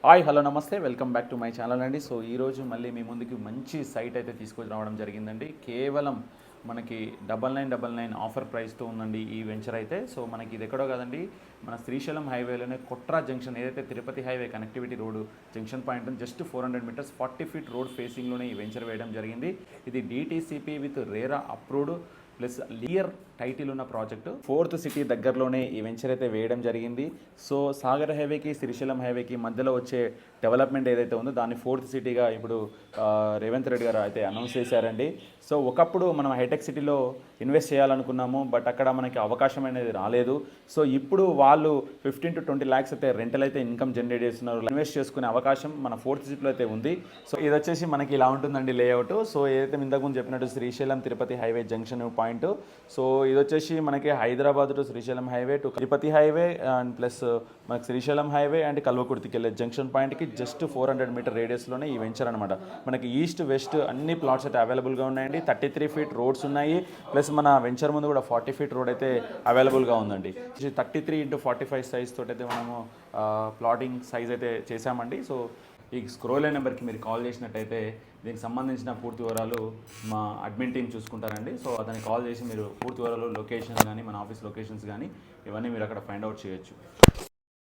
Hi hello నమస్తే welcome back to my channel అండి. So ఈరోజు మళ్ళీ మీ ముందుకి మంచి సైట్ అయితే తీసుకొని రావడం జరిగిందండి. కేవలం మనకి 9999 ఆఫర్ ప్రైస్తో ఉందండి ఈ వెంచర్ అయితే. సో మనకి ఇది ఎక్కడో కదండి, మన శ్రీశైలం హైవేలోనే కొట్రా జంక్షన్, ఏదైతే Tirupati highway connectivity road junction point just 400 meters 40 feet road ఫేసింగ్లోనే ఈ వెంచర్ వేయడం జరిగింది. ఇది DTCP with RERA approved plus clear title ఉన్న ప్రాజెక్టు. 4th సిటీ దగ్గరలోనే ఈ వెంచర్ అయితే వేయడం జరిగింది. సో సాగర్ హైవేకి శ్రీశైలం హైవేకి మధ్యలో వచ్చే డెవలప్మెంట్ ఏదైతే ఉందో దాన్ని 4th సిటీగా ఇప్పుడు రేవంత్ రెడ్డి గారు అయితే అనౌన్స్ చేశారండి. సో ఒకప్పుడు మనం హైటెక్ సిటీలో ఇన్వెస్ట్ చేయాలనుకున్నాము, బట్ అక్కడ మనకి అవకాశం అనేది రాలేదు. సో ఇప్పుడు వాళ్ళు 15 to 20 lakhs అయితే రెంటల్ అయితే ఇన్కమ్ జనరేట్ చేస్తున్నారు. ఇన్వెస్ట్ చేసుకునే అవకాశం మన 4th సిటీలో అయితే ఉంది. సో ఇది వచ్చేసి మనకి ఇలా ఉంటుందండి లేఅవుట్. సో ఏదైతే ఇంతకుముందు చెప్పినట్టు Srisailam Tirupati highway junction point. So ఇది వచ్చేసి మనకి Hyderabad to Srisailam highway to Tirupati highway and plus మనకి శ్రీశైలం హైవే అండ్ కల్వకుర్తికి వెళ్ళే జంక్షన్ పాయింట్కి జస్ట్ 400 మీటర్ రేడియస్లోనే ఈ వెంచర్ అనమాట. మనకి ఈస్ట్ వెస్ట్ అన్ని ప్లాట్స్ అయితే అవైలబుల్గా ఉన్నాయండి. 33 ఫీట్ రోడ్స్ ఉన్నాయి, ప్లస్ మన వెంచర్ ముందు కూడా 40 ఫీట్ రోడ్ అయితే అవైలబుల్గా ఉందండి. 33x45 సైజ్ తోటి అయితే మనము ప్లాటింగ్ సైజ్ అయితే చేసామండి. సో ఈ స్క్రోల్ అయిన నెంబర్కి మీరు కాల్ చేసినట్టయితే దీనికి సంబంధించిన పూర్తి వివరాలు మా అడ్మిన్ టీం చూసుకుంటారండి. సో అతనికి కాల్ చేసి మీరు పూర్తి వివరాలు, లొకేషన్ కానీ మన ఆఫీస్ లొకేషన్స్ కానీ ఇవన్నీ మీరు అక్కడ ఫైండ్ అవుట్ చేయొచ్చు.